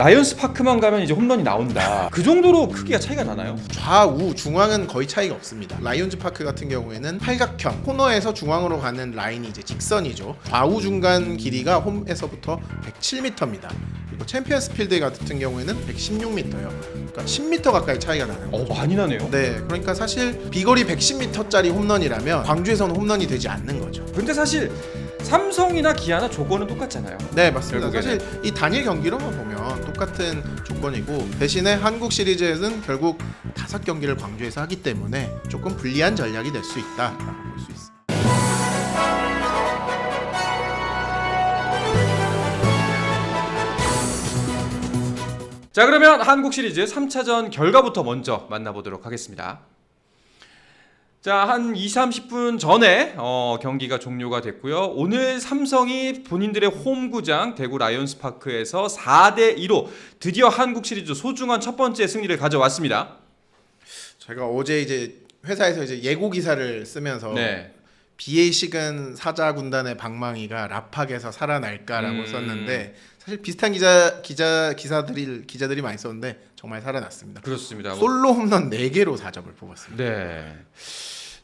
라이언스 파크만 가면 이제 홈런이 나온다. 그 정도로 크기가 차이가 나나요? 좌우 중앙은 거의 차이가 없습니다. 라이온즈 파크 같은 경우에는 팔각형 코너에서 중앙으로 가는 라인이 이제 직선이죠. 좌우 중간 길이가 홈에서부터 107m입니다. 그리고 챔피언스 필드 같은 경우에는 116m예요. 그러니까 10m 가까이 차이가 나는 거죠. 많이 나네요. 네, 그러니까 사실 비거리 110m짜리 홈런이라면 광주에서는 홈런이 되지 않는 거죠. 근데 사실 삼성이나 기아나 조건은 똑같잖아요. 네, 맞습니다. 결국에는. 사실 이 단일 경기로만 보면 똑같은 조건이고 대신에 한국 시리즈에서는 결국 5경기를 광주에서 하기 때문에 조금 불리한 전략이 될 수 있다라고 볼 수 있습니다. 자, 그러면 한국 시리즈 3차전 결과부터 먼저 만나보도록 하겠습니다. 자, 한 20-30분 전에 경기가 종료가 됐고요. 오늘 삼성이 본인들의 홈구장 대구 라이온스 파크에서 4대2로 드디어 한국 시리즈 소중한 첫 번째 승리를 가져왔습니다. 제가 어제 이제 회사에서 이제 예고 기사를 쓰면서 네. BA 식은 사자 군단의 방망이가 라팍에서 살아날까라고 썼는데 사실 비슷한 기자들이 많이 썼는데 정말 살아났습니다. 그렇습니다. 솔로 홈런 4개로 4점을 뽑았습니다. 네.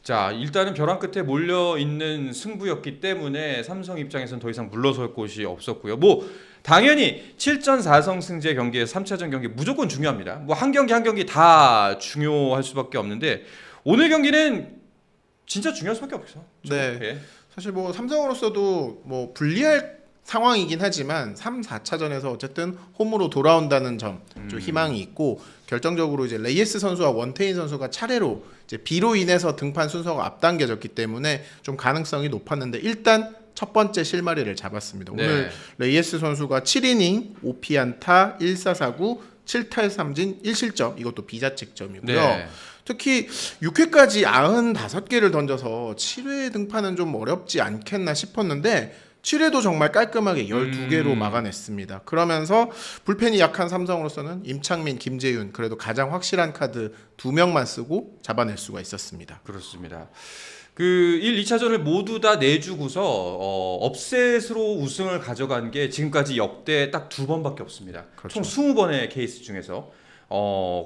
자, 일단은 벼랑 끝에 몰려 있는 승부였기 때문에 삼성 입장에서는 더 이상 물러설 곳이 없었고요. 뭐 당연히 7전 4성 승제 경기에서 3차전 경기 무조건 중요합니다. 뭐 한 경기 한 경기 다 중요할 수밖에 없는데 오늘 경기는 진짜 중요할 수밖에 없어요. 네. 예. 사실 뭐 삼성으로서도 뭐 불리할 상황이긴 하지만 3, 4차전에서 어쨌든 홈으로 돌아온다는 점 좀 희망이 있고 결정적으로 이제 레이에스 선수와 원태인 선수가 차례로 이제 비로 인해서 등판 순서가 앞당겨졌기 때문에 좀 가능성이 높았는데 일단 첫 번째 실마리를 잡았습니다. 네. 오늘 레이에스 선수가 7이닝 5피안타 1사사구 7탈 3진 1실점 이것도 비자책점이고요. 네. 특히 6회까지 95개를 던져서 7회 등판은 좀 어렵지 않겠나 싶었는데 7회도 정말 깔끔하게 12개로 막아냈습니다. 그러면서 불펜이 약한 삼성으로서는 임창민, 김재윤 그래도 가장 확실한 카드 2명만 쓰고 잡아낼 수가 있었습니다. 그렇습니다. 그 1, 2차전을 모두 다 내주고서 업셋으로 우승을 가져간 게 지금까지 역대 딱 2번밖에 없습니다. 그렇죠. 총 20번의 케이스 중에서.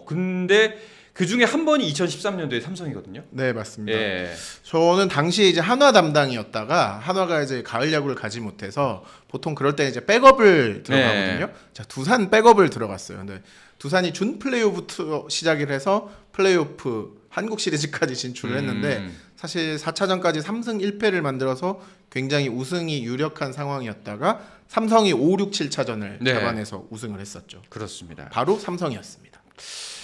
근데 그 중에 한 번이 2013년도에 삼성이거든요. 네, 맞습니다. 예. 저는 당시에 이제 한화 담당이었다가 한화가 이제 가을 야구를 가지 못해서 보통 그럴 때 이제 백업을 들어가거든요. 네. 자, 두산 백업을 들어갔어요. 근데 두산이 준 플레이오프부터 시작을 해서 플레이오프 한국 시리즈까지 진출을 했는데 사실 4차전까지 3승 1패를 만들어서 굉장히 우승이 유력한 상황이었다가 삼성이 5, 6, 7차전을 네. 잡아내서 우승을 했었죠. 그렇습니다. 바로 삼성이었습니다.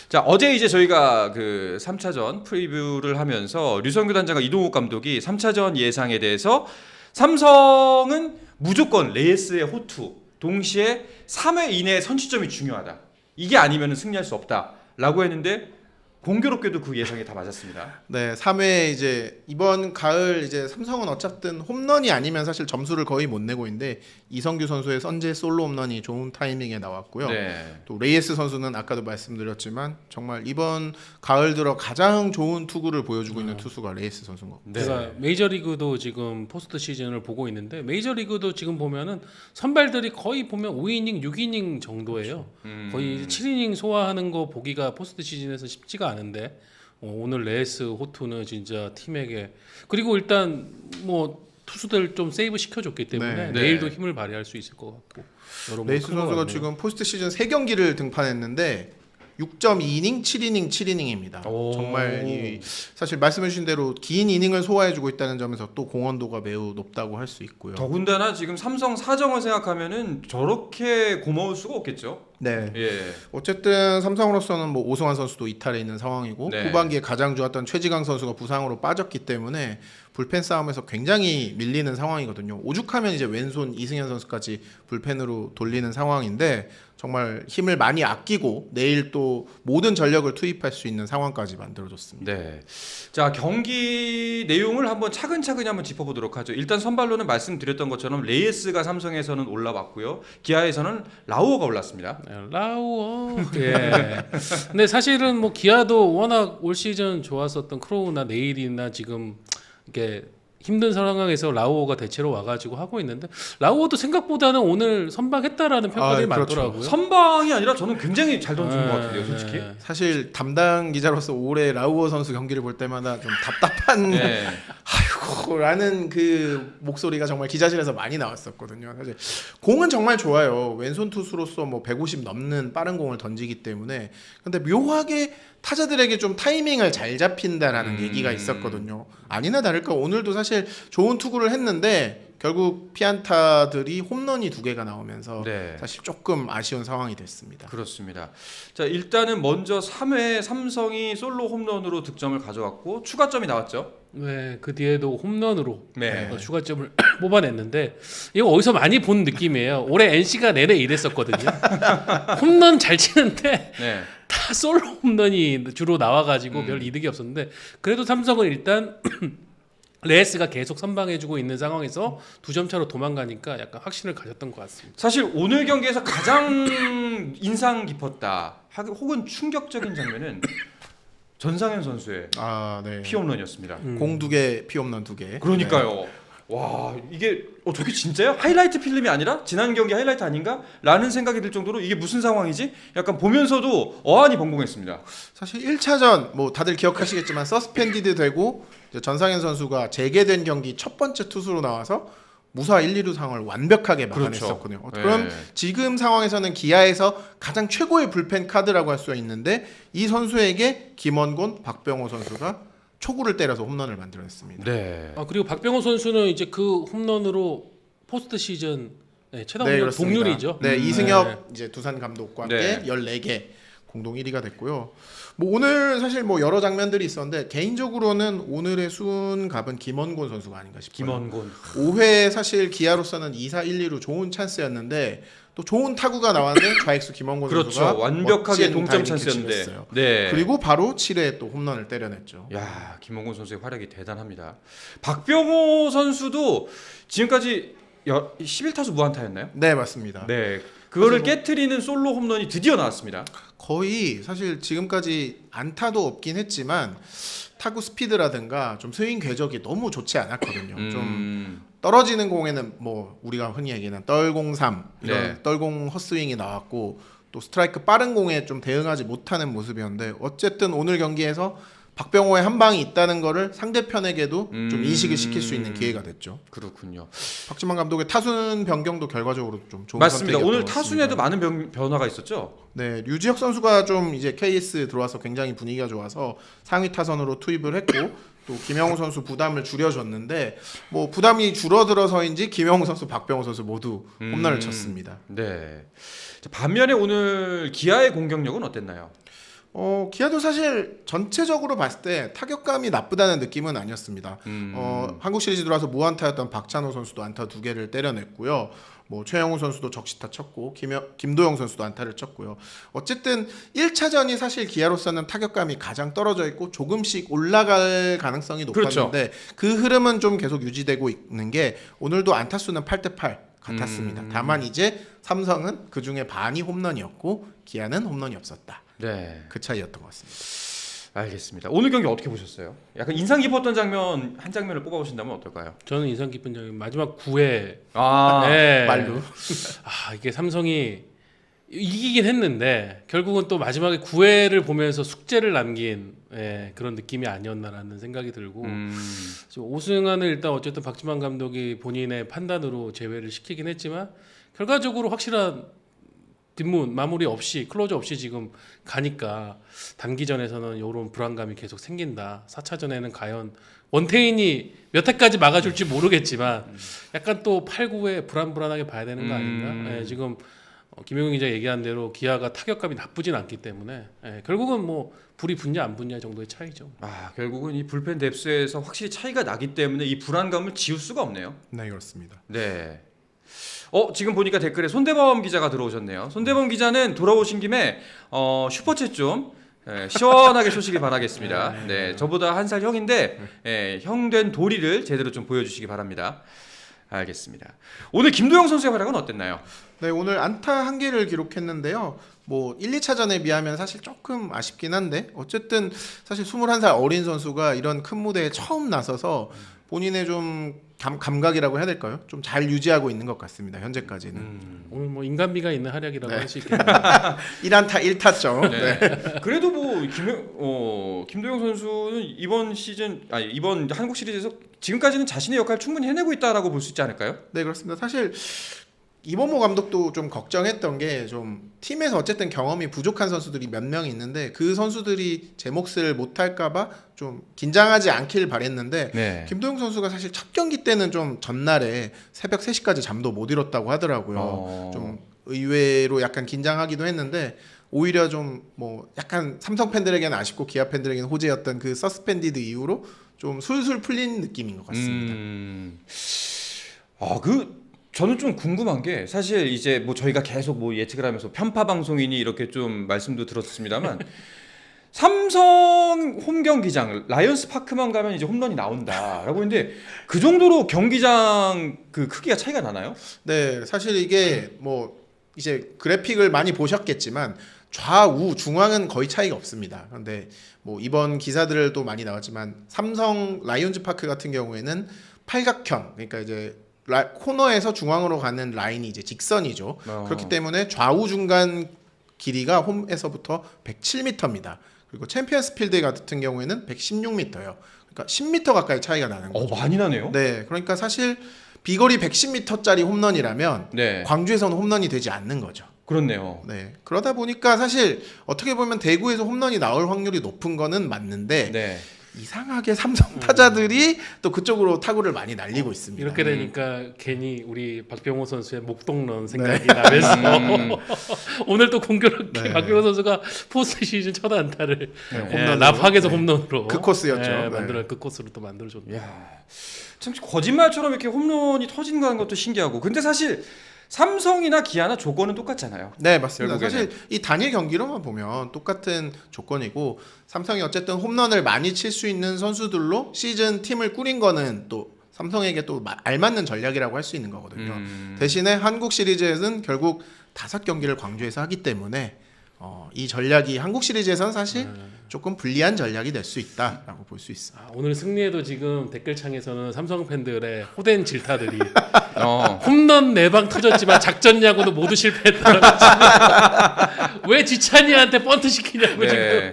자, 어제 이제 저희가 그 3차전 프리뷰를 하면서 류성규 단장과 이동욱 감독이 3차전 예상에 대해서 삼성은 무조건 레이스의 호투, 동시에 3회 이내의 선취점이 중요하다. 이게 아니면 승리할 수 없다라고 했는데 공교롭게도 그 예상이 다 맞았습니다. 네, 3회 이제 이번 가을 이제 삼성은 어쨌든 홈런이 아니면 사실 점수를 거의 못 내고 있는데 이성규 선수의 선제 솔로 홈런이 좋은 타이밍에 나왔고요. 네. 또 레이에스 선수는 아까도 말씀드렸지만 정말 이번 가을 들어 가장 좋은 투구를 보여주고 있는 투수가 레이에스 선수인 것 같아요. 네. 제가 메이저리그도 지금 포스트 시즌을 보고 있는데 메이저리그도 지금 보면은 선발들이 거의 보면 5이닝, 6이닝 정도예요. 거의 7이닝 소화하는 거 보기가 포스트 시즌에서 쉽지가 않은데 오늘 레이스 호투는 진짜 팀에게 그리고 일단 뭐 투수들 좀 세이브 시켜줬기 때문에 네. 내일도 네. 힘을 발휘할 수 있을 것 같고 여러모로 레이스 큰것 선수가 같네요. 지금 포스트 시즌 3경기를 등판했는데 6.2이닝, 7이닝, 7이닝입니다. 오. 정말 사실 말씀해주신 대로 긴 이닝을 소화해주고 있다는 점에서 또 공헌도가 매우 높다고 할 수 있고요. 더군다나 지금 삼성 사정을 생각하면은 저렇게 고마울 수가 없겠죠. 네. 예. 어쨌든 삼성으로서는 뭐 오승환 선수도 이탈해 있는 상황이고 네. 후반기에 가장 좋았던 최지강 선수가 부상으로 빠졌기 때문에 불펜 싸움에서 굉장히 밀리는 상황이거든요. 오죽하면 이제 왼손 이승현 선수까지 불펜으로 돌리는 상황인데 정말 힘을 많이 아끼고 내일 또 모든 전력을 투입할 수 있는 상황까지 만들어줬습니다. 네. 자, 경기 내용을 한번 차근차근히 한번 짚어보도록 하죠. 일단 선발로는 말씀드렸던 것처럼 레이에스가 삼성에서는 올라왔고요. 기아에서는 라우어가 올랐습니다. 네, 라우어. 예. 근데 사실은 뭐 기아도 워낙 올 시즌 좋았었던 크로우나 네일이나 지금 이게 힘든 상황에서 라우어가 대체로 와가지고 하고 있는데 라우어도 생각보다는 오늘 선방했다라는 평가들이 그렇죠. 많더라고요. 선방이 아니라 저는 굉장히 잘 던진 것 같은데요, 솔직히. 사실 담당 기자로서 올해 라우어 선수 경기를 볼 때마다 좀 답답한 네. 아이고라는 그 목소리가 정말 기자실에서 많이 나왔었거든요. 사실 공은 정말 좋아요. 왼손 투수로서 뭐 150 넘는 빠른 공을 던지기 때문에 근데 묘하게 타자들에게 좀 타이밍을 잘 잡힌다라는 얘기가 있었거든요. 아니나 다를까 오늘도 사실 좋은 투구를 했는데 결국 피안타들이 홈런이 2개가 나오면서 네. 사실 조금 아쉬운 상황이 됐습니다. 그렇습니다. 자, 일단은 먼저 3회 삼성이 솔로 홈런으로 득점을 가져왔고 추가점이 나왔죠. 네, 그 뒤에도 홈런으로 네. 추가점을 뽑아냈는데 이거 어디서 많이 본 느낌이에요. 올해 NC가 내내 이랬었거든요. 홈런 잘 치는데 네. 다 솔로 홈런이 주로 나와가지고 별 이득이 없었는데 그래도 삼성은 일단 레이스가 계속 선방해주고 있는 상황에서 2점 차로 도망가니까 약간 확신을 가졌던 것 같습니다. 사실 오늘 경기에서 가장 인상 깊었다 혹은 충격적인 장면은 전상현 선수의 네. 피홈런이었습니다. 공 2개, 피홈런 2개. 그러니까요. 와, 이게 저게 진짜요? 하이라이트 필름이 아니라 지난 경기 하이라이트 아닌가? 라는 생각이 들 정도로 이게 무슨 상황이지? 약간 보면서도 어안이 벙벙했습니다. 사실 1차전 뭐 다들 기억하시겠지만 서스펜디드 되고 이제 전상현 선수가 재개된 경기 첫 번째 투수로 나와서 무사 1, 2루 상황을 완벽하게 막아냈었거든요. 그렇죠. 그럼 네. 지금 상황에서는 기아에서 가장 최고의 불펜 카드라고 할 수가 있는데 이 선수에게 김원곤, 박병호 선수가 초구를 때려서 홈런을 만들어냈습니다. 네. 그리고 박병호 선수는 이제 그 홈런으로 포스트 시즌 최다 홈런 그렇습니다. 동률이죠. 네, 이승엽 이제 두산 감독과 함께 네. 14개 공동 1위가 됐고요. 뭐 오늘 사실 뭐 여러 장면들이 있었는데 개인적으로는 오늘의 수훈갑은 김원곤 선수가 아닌가 싶어요. 김원곤. 5회 사실 기아로서는 2사 1, 2루 좋은 찬스였는데 또 좋은 타구가 나왔는데 좌익수 김원곤 그렇죠. 선수가 완벽하게 멋진 동점 타이밍 찬스였는데. 캐치를 했어요. 네. 그리고 바로 7회에 또 홈런을 때려냈죠. 야, 김원곤 선수의 활약이 대단합니다. 박병호 선수도 지금까지 11타수 무안타였나요? 네, 맞습니다. 네. 그거를 그래서 깨트리는 솔로 홈런이 드디어 나왔습니다. 거의 사실 지금까지 안타도 없긴 했지만 타구 스피드라든가 좀 스윙 궤적이 너무 좋지 않았거든요. 좀 떨어지는 공에는 뭐 우리가 흔히 얘기하는 떨공삼 이런 네. 떨공 헛스윙이 나왔고 또 스트라이크 빠른 공에 좀 대응하지 못하는 모습이었는데 어쨌든 오늘 경기에서 박병호의 한 방이 있다는 거를 상대편에게도 좀 인식을 시킬 수 있는 기회가 됐죠. 그렇군요. 박지만 감독의 타순 변경도 결과적으로 좀 좋은 맞습니다. 선택이었던 오늘 것 같습니다. 타순에도 많은 변화가 있었죠. 네, 류지혁 선수가 좀 이제 KS 들어와서 굉장히 분위기가 좋아서 상위 타선으로 투입을 했고 또 김영우 선수 부담을 줄여줬는데 뭐 부담이 줄어들어서인지 김영우 선수, 박병호 선수 모두 홈런을 쳤습니다. 네. 자, 반면에 오늘 기아의 공격력은 어땠나요? 기아도 사실 전체적으로 봤을 때 타격감이 나쁘다는 느낌은 아니었습니다. 한국 시리즈 들어와서 무안타였던 박찬호 선수도 안타 2개를 때려냈고요. 뭐 최영우 선수도 적시타 쳤고 김도영 선수도 안타를 쳤고요. 어쨌든 1차전이 사실 기아로서는 타격감이 가장 떨어져 있고 조금씩 올라갈 가능성이 높았는데 그 흐름은 좀 계속 유지되고 있는 게 오늘도 안타수는 8대8 같았습니다. 다만 이제 삼성은 그중에 반이 홈런이었고 기아는 홈런이 없었다. 네. 그 차이였던 것 같습니다. 알겠습니다. 오늘 경기 어떻게 보셨어요? 약간 인상 깊었던 장면 한 장면을 뽑아보신다면 어떨까요? 저는 인상 깊은 장면 마지막 9회 네. 말로. 이게 삼성이 이기긴 했는데 결국은 또 마지막에 9회를 보면서 숙제를 남긴 그런 느낌이 아니었나라는 생각이 들고 지금 오승환은 일단 어쨌든 박지만 감독이 본인의 판단으로 제외를 시키긴 했지만 결과적으로 확실한 뒷문 마무리 없이 클로저 없이 지금 가니까 단기전에서는 이런 불안감이 계속 생긴다. 4차전에는 과연 원태인이 몇 회까지 막아줄지 모르겠지만 약간 또 8, 9회 불안불안하게 봐야 되는 거 아닌가? 지금 김용희 기자 얘기한 대로 기아가 타격감이 나쁘진 않기 때문에 결국은 뭐 불이 붙냐 안 붙냐 정도의 차이죠. 결국은 이 불펜 뎁스에서 확실히 차이가 나기 때문에 이 불안감을 지울 수가 없네요. 네, 그렇습니다. 네. 지금 보니까 댓글에 손대범 기자가 들어오셨네요. 손대범 기자는 돌아오신 김에 슈퍼챗 좀 시원하게 쏘시길 바라겠습니다. 네, 저보다 한 살 형인데 형 된 도리를 제대로 좀 보여주시기 바랍니다. 알겠습니다. 오늘 김도영 선수의 활약은 어땠나요? 네, 오늘 안타 1개를 기록했는데요. 뭐 1, 2차전에 비하면 사실 조금 아쉽긴 한데 어쨌든 사실 21살 어린 선수가 이런 큰 무대에 처음 나서서 본인의 좀 감각이라고 해야 될까요? 좀 잘 유지하고 있는 것 같습니다. 현재까지는. 오늘 뭐 인간미가 있는 활약이라고 할 수 있겠네요. 1안타 1타점. 네. 네. 그래도 뭐 김도영 선수는 이번 시즌 이번 한국 시리즈에서 지금까지는 자신의 역할을 충분히 해내고 있다라고 볼 수 있지 않을까요? 네, 그렇습니다. 사실 이범호 감독도 좀 걱정했던 게 좀 팀에서 어쨌든 경험이 부족한 선수들이 몇 명 있는데 그 선수들이 제 몫을 못할까봐 좀 긴장하지 않길 바랬는데 네. 김도영 선수가 사실 첫 경기 때는 좀 전날에 새벽 3시까지 잠도 못 이뤘다고 하더라고요. 좀 의외로 약간 긴장하기도 했는데 오히려 좀 뭐 약간 삼성 팬들에게는 아쉽고 기아 팬들에게는 호재였던 그 서스펜디드 이후로 좀 술술 풀린 느낌인 것 같습니다. 저는 좀 궁금한 게 사실 이제 뭐 저희가 계속 뭐 예측을 하면서 편파 방송이니 이렇게 좀 말씀도 들었습니다만 삼성 홈 경기장 라이언스 파크만 가면 이제 홈런이 나온다라고 했는데 그 정도로 경기장 그 크기가 차이가 나나요? 네, 사실 이게 뭐 이제 그래픽을 많이 보셨겠지만 좌우 중앙은 거의 차이가 없습니다. 그런데 뭐 이번 기사들을 또 많이 나왔지만 삼성 라이온즈 파크 같은 경우에는 팔각형, 그러니까 이제 코너에서 중앙으로 가는 라인이 이제 직선이죠. 그렇기 때문에 좌우 중간 길이가 홈에서부터 107m입니다. 그리고 챔피언스 필드 같은 경우에는 116m예요. 그러니까 10m 가까이 차이가 나는 거죠. 많이 나네요. 네, 그러니까 사실 비거리 110m짜리 홈런이라면 네. 광주에서는 홈런이 되지 않는 거죠. 그렇네요. 네, 그러다 보니까 사실 어떻게 보면 대구에서 홈런이 나올 확률이 높은 거는 맞는데 네. 이상하게 삼성 타자들이 또 그쪽으로 타구를 많이 날리고 있습니다. 이렇게 되니까 괜히 우리 박병호 선수의 목동런 생각이 나면서 오늘 또 공교롭게 네. 박병호 선수가 포스트 시즌 첫 안타를 홈런으로. 납하게서 네. 홈런으로 그 코스였죠. 네. 만들어 그 코스로 또 만들어줬네요. 야, 참 거짓말처럼 이렇게 홈런이 터진다는 것도 신기하고. 근데 사실 삼성이나 기아나 조건은 똑같잖아요. 네, 맞습니다. 결국에는. 사실 이 단일 경기로만 보면 똑같은 조건이고 삼성이 어쨌든 홈런을 많이 칠 수 있는 선수들로 시즌 팀을 꾸린 거는 또 삼성에게 또 알맞는 전략이라고 할 수 있는 거거든요. 대신에 한국 시리즈에서는 결국 5경기를 광주에서 하기 때문에 이 전략이 한국 시리즈에서는 사실 조금 불리한 전략이 될 수 있다라고 볼 수 있습니다. 오늘 승리에도 지금 댓글창에서는 삼성 팬들의 호된 질타들이 어. 홈런 4방 터졌지만 작전 야구도 모두 실패했다라고 왜 지찬이한테 번트 시키냐고 네. 지금.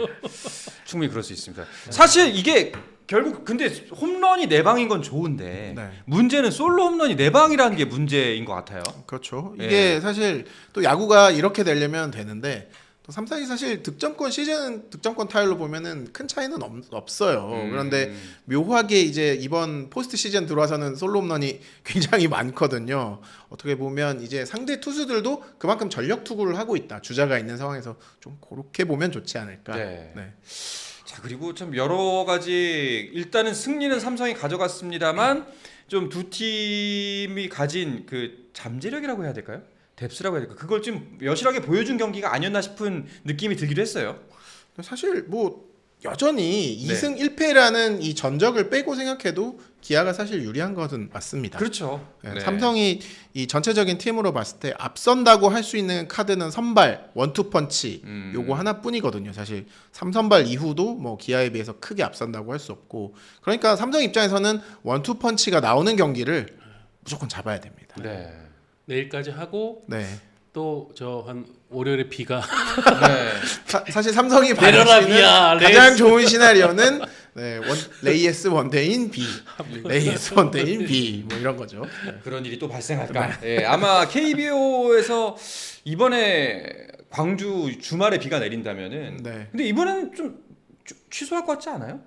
충분히 그럴 수 있습니다. 사실 이게 결국 근데 홈런이 4방인 건 좋은데 네. 문제는 솔로 홈런이 4방이라는 게 문제인 것 같아요. 그렇죠. 예. 이게 사실 또 야구가 이렇게 되려면 되는데 또 삼성이 사실 시즌 득점권 타율로 보면은 큰 차이는 없어요. 그런데 묘하게 이제 이번 포스트 시즌 들어와서는 솔로 홈런이 굉장히 많거든요. 어떻게 보면 이제 상대 투수들도 그만큼 전력 투구를 하고 있다. 주자가 있는 상황에서 좀 그렇게 보면 좋지 않을까. 네. 네. 자, 그리고 참 여러 가지 일단은 승리는 삼성이 가져갔습니다만 좀 두 팀이 가진 그 잠재력이라고 해야 될까요? 뎁스라고 해야 될까? 그걸 좀 여실하게 보여준 경기가 아니었나 싶은 느낌이 들기도 했어요. 사실 뭐 여전히 네. 2승 1패라는 이 전적을 빼고 생각해도 기아가 사실 유리한 것은 맞습니다. 그렇죠. 네, 네. 삼성이 이 전체적인 팀으로 봤을 때 앞선다고 할 수 있는 카드는 선발, 원투펀치 요거 하나뿐이거든요. 사실 3선발 이후도 뭐 기아에 비해서 크게 앞선다고 할 수 없고 그러니까 삼성 입장에서는 원투펀치가 나오는 경기를 무조건 잡아야 됩니다. 네. 내일까지 하고 네. 또 저 한 월요일에 비가 네. 사실 삼성이 내려라, 받을 수 비야, 있는 가장 레이스. 좋은 시나리오는 네, 레이에스 원대인 B, 레이에스 원대인 B 뭐 이런 거죠. 네. 그런 일이 또 발생할까? 예, 아마 KBO에서 이번에 광주 주말에 비가 내린다면은 네. 근데 이번에는 좀 취소할 것 같지 않아요?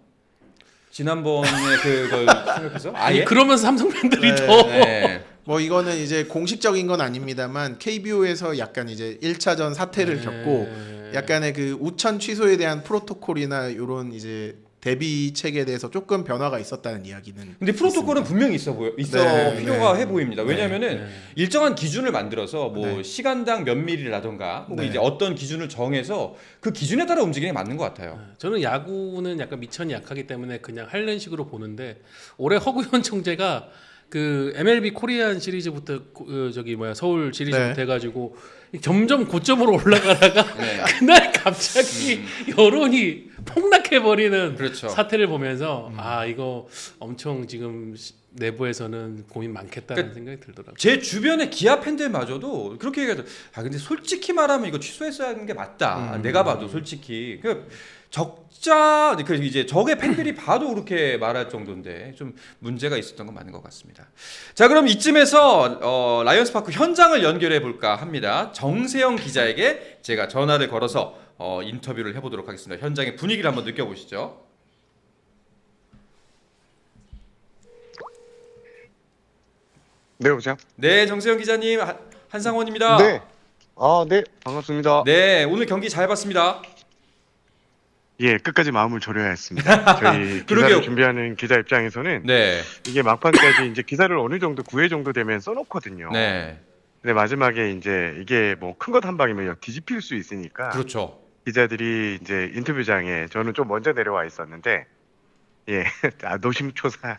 지난번에 그걸 생각해서 아니 아예 그러면서 삼성 팬들이 네. 더 네. 뭐 이거는 이제 공식적인 건 아닙니다만 KBO에서 약간 이제 1차전 사태를 겪고 약간의 그 우천 취소에 대한 프로토콜이나 이런 이제 대비책에 대해서 조금 변화가 있었다는 이야기는. 근데 프로토콜은 분명히 있어 네, 필요가 네. 해 보입니다. 왜냐하면은 일정한 기준을 만들어서 뭐 네. 시간당 몇 밀리라던가 혹은 네. 이제 어떤 기준을 정해서 그 기준에 따라 움직이는 게 맞는 것 같아요. 저는 야구는 약간 미천이 약하기 때문에 그냥 할랜 식으로 보는데 올해 허구현 총재가 그 MLB 코리안 시리즈부터 서울 시리즈부터 네. 해가지고 점점 고점으로 올라가다가 네. 그날 갑자기 여론이 폭락해버리는 그렇죠. 사태를 보면서 이거 엄청 지금 내부에서는 고민 많겠다는 생각이 들더라고요. 제 주변의 기아 팬들마저도 그렇게 얘기하죠. 근데 솔직히 말하면 이거 취소했어야 하는 게 맞다. 내가 봐도 솔직히 이제 적의 팬들이 봐도 그렇게 말할 정도인데 좀 문제가 있었던 건 맞는 것 같습니다. 자, 그럼 이쯤에서 라이언스 파크 현장을 연결해 볼까 합니다. 정세영 기자에게 제가 전화를 걸어서 인터뷰를 해보도록 하겠습니다. 현장의 분위기를 한번 느껴보시죠. 네, 여보세요? 네, 정세영 기자님, 한상원입니다. 네. 네, 반갑습니다. 네, 오늘 경기 잘 봤습니다. 예, 끝까지 마음을 졸여야 했습니다. 저희 그러게요. 기사를 준비하는 기자 입장에서는 네, 이게 막판까지 이제 기사를 어느 정도 9회 정도 되면 써놓거든요. 네, 근데 마지막에 이제 이게 뭐 큰 것 한 방이면 뒤집힐 수 있으니까 그렇죠. 기자들이 이제 인터뷰장에 저는 좀 먼저 내려와 있었는데 예, 노심초사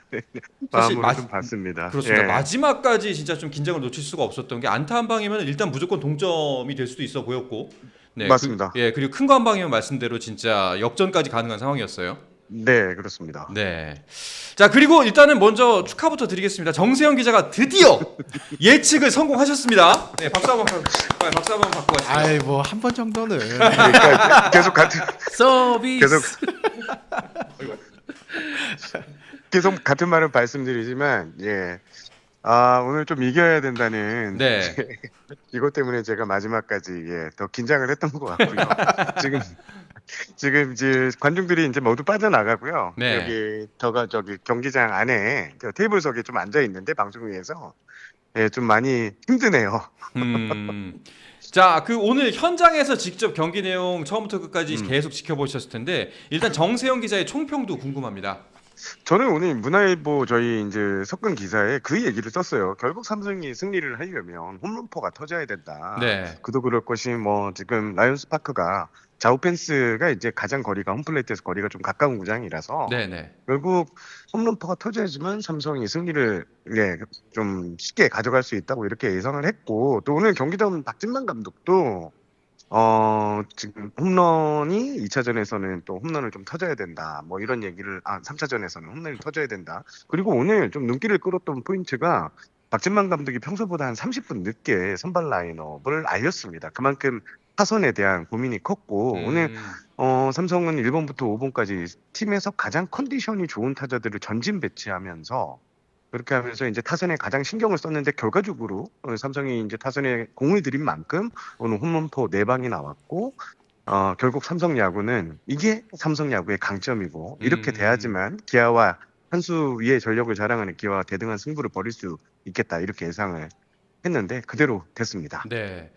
사실 마음으로 좀 봤습니다. 그렇습니다. 예. 마지막까지 진짜 좀 긴장을 놓칠 수가 없었던 게 안타 한 방이면 일단 무조건 동점이 될 수도 있어 보였고, 네, 맞습니다. 그리고 큰 거 한 방이면 말씀대로 진짜 역전까지 가능한 상황이었어요. 네, 그렇습니다. 네. 자, 그리고 일단은 먼저 축하부터 드리겠습니다. 정세영 기자가 드디어 예측을 성공하셨습니다. 네, 박수 한번 받고 가시죠. 아이 뭐 한 번 정도는 그러니까 계속 같은 서비스. 계속 같은 말을 말씀드리지만 예. 오늘 좀 이겨야 된다는 네. 이것 때문에 제가 마지막까지 더 긴장을 했던 것 같고요. 지금 이제 관중들이 이제 모두 빠져나가고요. 네. 여기 저기 경기장 안에 테이블석에 좀 앉아 있는데 방송국에서 좀 많이 힘드네요. 자, 오늘 현장에서 직접 경기 내용 처음부터 끝까지 계속 지켜보셨을 텐데 일단 정세영 기자의 총평도 궁금합니다. 저는 오늘 문화일보 저희 이제 석근 기사에 그 얘기를 썼어요. 결국 삼성이 승리를 하려면 홈런포가 터져야 된다. 네. 그도 그럴 것이 뭐 지금 라이온스 파크가 좌우 펜스가 이제 가장 거리가 홈플레이트에서 거리가 좀 가까운 구장이라서 네네. 결국 홈런포가 터져야지만 삼성이 승리를 좀 쉽게 가져갈 수 있다고 이렇게 예상을 했고 또 오늘 경기 전 박진만 감독도 지금 홈런이 2차전에서는 또 홈런을 좀 터져야 된다. 뭐 이런 얘기를 3차전에서는 홈런을 터져야 된다. 그리고 오늘 좀 눈길을 끌었던 포인트가 박진만 감독이 평소보다 한 30분 늦게 선발 라인업을 알렸습니다. 그만큼 타선에 대한 고민이 컸고 오늘 삼성은 1번부터 5번까지 팀에서 가장 컨디션이 좋은 타자들을 전진 배치하면서 그렇게 하면서 이제 타선에 가장 신경을 썼는데 결과적으로 삼성이 이제 타선에 공을 들인 만큼 오늘 홈런포 4방이 나왔고 결국 삼성 야구는 이게 삼성 야구의 강점이고 이렇게 돼야지만 기아와 한 수 위의 전력을 자랑하는 기아와 대등한 승부를 벌일 수 있겠다 이렇게 예상을 했는데 그대로 됐습니다. 네.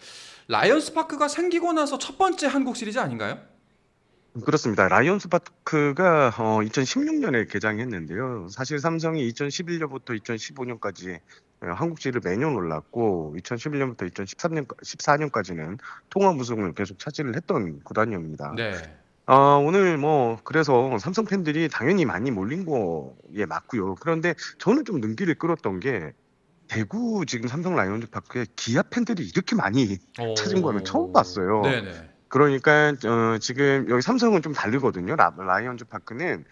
라이언스 파크가 생기고 나서 첫 번째 한국 시리즈 아닌가요? 그렇습니다. 라이온스 파크가 2016년에 개장했는데요. 사실 삼성이 2011년부터 2015년까지 한국 시리즈를 매년 올랐고 2011년부터 2014년까지는 통합 우승을 계속 차지를 했던 구단입니다. 네. 오늘 뭐 그래서 삼성 팬들이 당연히 많이 몰린 거에 맞고요. 그런데 저는 좀 눈길을 끌었던 게 대구 지금 삼성 라이온즈 파크에 기아 팬들이 이렇게 많이 찾은 거는 처음 봤어요. 네네. 그러니까 지금 여기 삼성은 좀 다르거든요. 라이온즈 파크는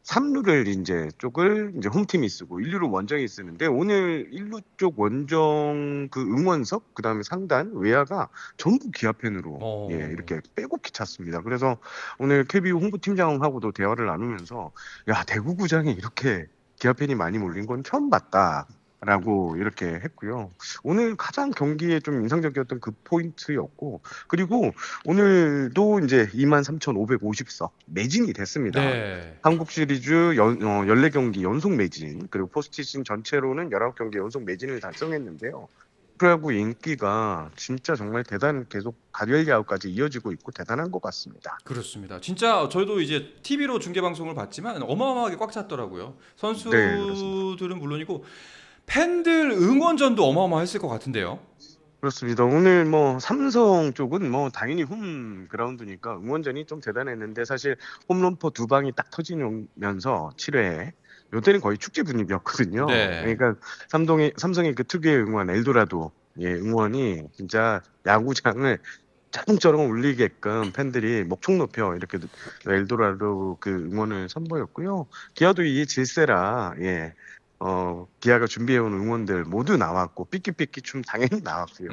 3루를 이제 쪽을 이제 홈팀이 쓰고 1루를 원정이 쓰는데 오늘 1루 쪽 원정 그 응원석 그다음에 상단 외야가 전부 기아 팬으로 이렇게 빼곡히 찼습니다. 그래서 오늘 KBO 홍보팀장하고도 대화를 나누면서 야 대구 구장에 이렇게 기아 팬이 많이 몰린 건 처음 봤다. 라고 이렇게 했고요. 오늘 가장 경기에 좀 인상적이었던 그 포인트였고 그리고 오늘도 이제 23,550석 매진이 됐습니다. 네. 한국 시리즈 14경기 연속 매진 그리고 포스트시즌 전체로는 19경기 연속 매진을 달성했는데요. 프로야구 인기가 진짜 정말 계속 가을 야구까지 이어지고 있고 대단한 것 같습니다. 그렇습니다. 진짜 저희도 이제 TV로 중계 방송을 봤지만 어마어마하게 꽉 찼더라고요. 선수들은 물론이고 팬들 응원전도 어마어마했을 것 같은데요. 그렇습니다. 오늘 뭐 삼성 쪽은 뭐 당연히 홈 그라운드니까 응원전이 좀 대단했는데 사실 홈런포 2방이 딱 터지면서 7회에 요때는 거의 축제 분위기였거든요. 네. 그러니까 삼성의 그 특유의 응원 엘도라도 응원이 진짜 야구장을 쩌렁쩌렁 울리게끔 팬들이 목청 높여 이렇게 엘도라도 그 응원을 선보였고요. 기아도 이 질세라 기아가 준비해온 응원들 모두 나왔고 삐끼삐끼 춤 당연히 나왔고요.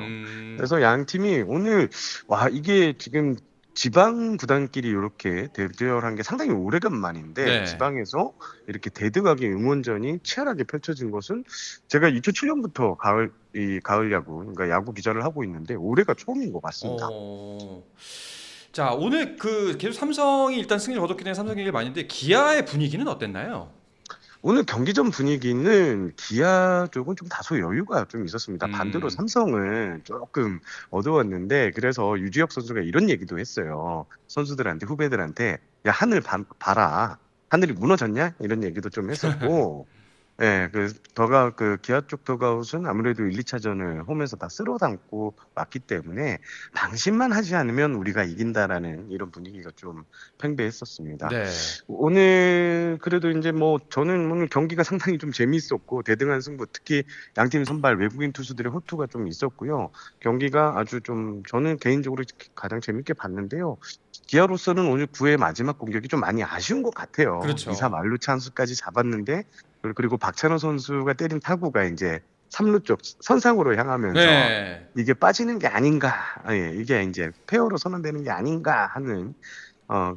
그래서 양 팀이 오늘 와 이게 지금 지방 구단끼리 이렇게 대결한 게 상당히 오래간만인데 네. 지방에서 이렇게 대등하게 응원전이 치열하게 펼쳐진 것은 제가 2007년부터 가을 야구 그러니까 야구 기자를 하고 있는데 올해가 처음인 것 같습니다. 자, 오늘 계속 삼성이 일단 승리를 거뒀기 때문에 삼성 얘기가 많은데 기아의 분위기는 어땠나요? 오늘 경기 전 분위기는 기아 쪽은 좀 다소 여유가 좀 있었습니다. 반대로 삼성은 조금 어두웠는데 그래서 유지혁 선수가 이런 얘기도 했어요. 선수들한테 후배들한테 야 하늘 봐라. 하늘이 무너졌냐? 이런 얘기도 좀 했었고 그 기아 쪽 더가웃은 아무래도 1, 2차전을 홈에서 다 쓸어 담고 왔기 때문에 방심만 하지 않으면 우리가 이긴다라는 이런 분위기가 좀 팽배했었습니다. 네. 오늘 그래도 이제 뭐 저는 오늘 경기가 상당히 좀 재미있었고 대등한 승부 특히 양팀 선발 외국인 투수들의 호투가 좀 있었고요. 경기가 아주 좀 저는 개인적으로 가장 재밌게 봤는데요. 기아로서는 오늘 9회 마지막 공격이 좀 많이 아쉬운 것 같아요. 그렇죠. 2사 만루 찬스까지 잡았는데 그리고 박찬호 선수가 때린 타구가 이제 3루 쪽 선상으로 향하면서 네. 이게 빠지는 게 아닌가, 이게 이제 페어로 선언되는 게 아닌가 하는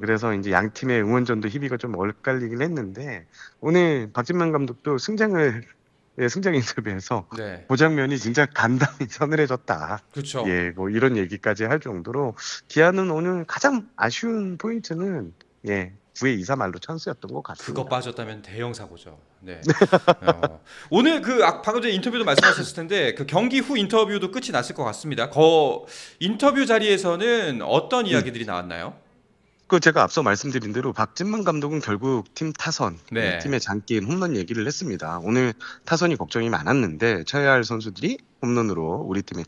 그래서 이제 양 팀의 응원전도 희비가 좀 엇갈리긴 했는데 오늘 박진만 감독도 승장 인터뷰에서 네. 그 장면이 진짜 간담이 서늘해졌다. 그렇죠. 뭐 이런 얘기까지 할 정도로 기아는 오늘 가장 아쉬운 포인트는 9회 2사 말로 찬스였던 것 같습니다. 그거 빠졌다면 대형 사고죠. 네. 오늘 방금 전에 인터뷰도 말씀하셨을 텐데 그 경기 후 인터뷰도 끝이 났을 것 같습니다. 인터뷰 자리에서는 어떤 이야기들이 나왔나요? 제가 앞서 말씀드린 대로 박진만 감독은 결국 팀 타선, 네. 팀의 장기인 홈런 얘기를 했습니다. 오늘 타선이 걱정이 많았는데 쳐야 할 선수들이 홈런으로 우리 팀의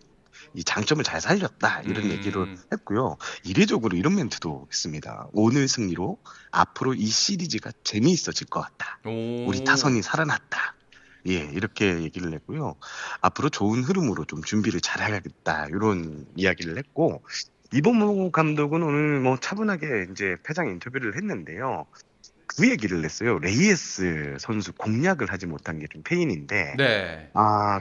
이 장점을 잘 살렸다 이런 얘기를 했고요. 이례적으로 이런 멘트도 했습니다. 오늘 승리로 앞으로 이 시리즈가 재미있어질 것 같다. 우리 타선이 살아났다. 이렇게 얘기를 했고요. 앞으로 좋은 흐름으로 좀 준비를 잘해야겠다 이런 이야기를 했고 이범호 감독은 오늘 뭐 차분하게 이제 패장 인터뷰를 했는데요. 그 얘기를 했어요. 레이에스 선수 공략을 하지 못한 게 좀 페인인데 네.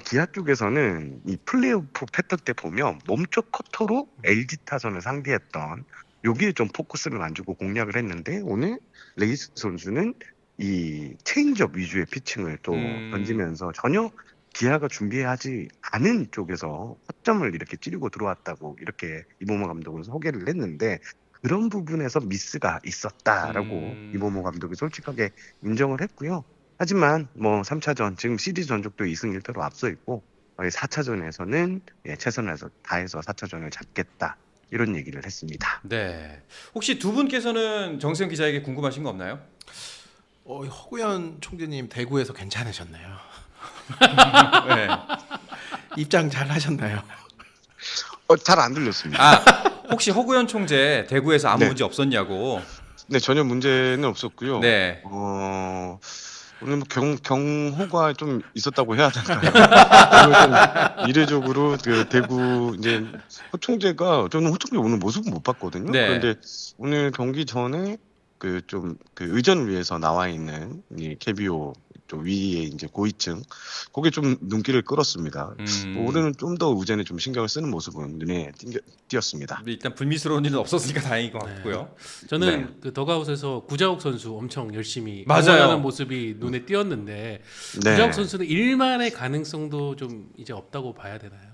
기아 쪽에서는 이 플레이오프 패턴 때 보면 몸쪽 커터로 LG 타선을 상대했던 여기에 좀 포커스를 안 주고 공략을 했는데 오늘 레이에스 선수는 이 체인지업 위주의 피칭을 또 던지면서 전혀 기아가 준비하지 않은 쪽에서 허점을 이렇게 찌르고 들어왔다고 이렇게 이범호 감독은 소개를 했는데 그런 부분에서 미스가 있었다라고 이범호 감독이 솔직하게 인정을 했고요. 하지만 뭐 3차전 지금 시리즈 전적도 2승 1패로 앞서 있고 4차전에서는 최선을 다해서 4차전을 잡겠다 이런 얘기를 했습니다. 네. 혹시 두 분께서는 정세영 기자에게 궁금하신 거 없나요? 허구현 총재님 대구에서 괜찮으셨나요? 네. 입장 잘 하셨나요? 잘 안 들렸습니다. 혹시 허구현 총재 대구에서 아무 네. 문제 없었냐고. 네, 전혀 문제는 없었고요. 네. 오늘 뭐 경호가 좀 있었다고 해야 될까요? 오늘 좀 이례적으로 그 대구 이제 호총재가 저는 호총재 오늘 모습은 못 봤거든요. 네. 그런데 오늘 경기 전에 그 의전을 위해서 나와 있는 이 KBO 좀 위에 이제 고위층 그게 좀 눈길을 끌었습니다. 올해는 좀 더 의전에 좀 신경을 쓰는 모습은 눈에 띄었습니다. 일단 불미스러운 일은 없었으니까 다행인 것 같고요. 저는 그 더가웃에서 구자욱 선수 엄청 열심히 맞아요. 응원하는 모습이 눈에 띄었는데 구자욱 선수는 일만의 가능성도 좀 이제 없다고 봐야 되나요?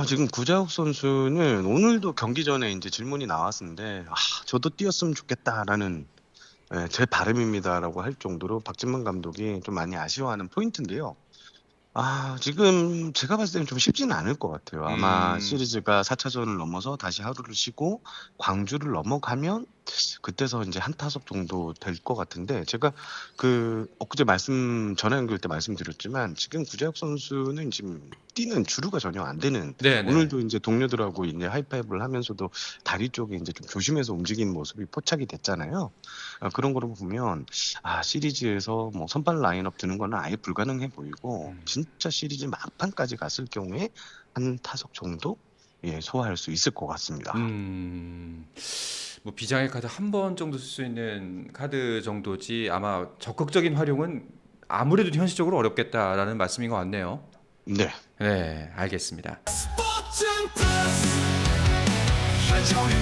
지금 구자욱 선수는 오늘도 경기 전에 이제 질문이 나왔는데 저도 뛰었으면 좋겠다라는 제 바람입니다라고 할 정도로 박진만 감독이 좀 많이 아쉬워하는 포인트인데요. 지금 제가 봤을 때는 좀 쉽지는 않을 것 같아요. 아마 시리즈가 4차전을 넘어서 다시 하루를 쉬고 광주를 넘어가면 그때서 이제 한 타석 정도 될 것 같은데 제가 엊그제 전화 연결 때 말씀드렸지만 지금 구자욱 선수는 지금 뛰는 주루가 전혀 안 되는 네네. 오늘도 이제 동료들하고 이제 하이파이브를 하면서도 다리 쪽에 이제 좀 조심해서 움직이는 모습이 포착이 됐잖아요. 그런 거로 보면 시리즈에서 뭐 선발 라인업 드는 거는 아예 불가능해 보이고 진짜 시리즈 막판까지 갔을 경우에 한 타석 정도 예, 소화할 수 있을 것 같습니다. 뭐 비장의 카드 한 번 정도 쓸 수 있는 카드 정도지 아마 적극적인 활용은 아무래도 현실적으로 어렵겠다라는 말씀인 것 같네요. 네. 네, 알겠습니다. 스포츠 플러스 한정의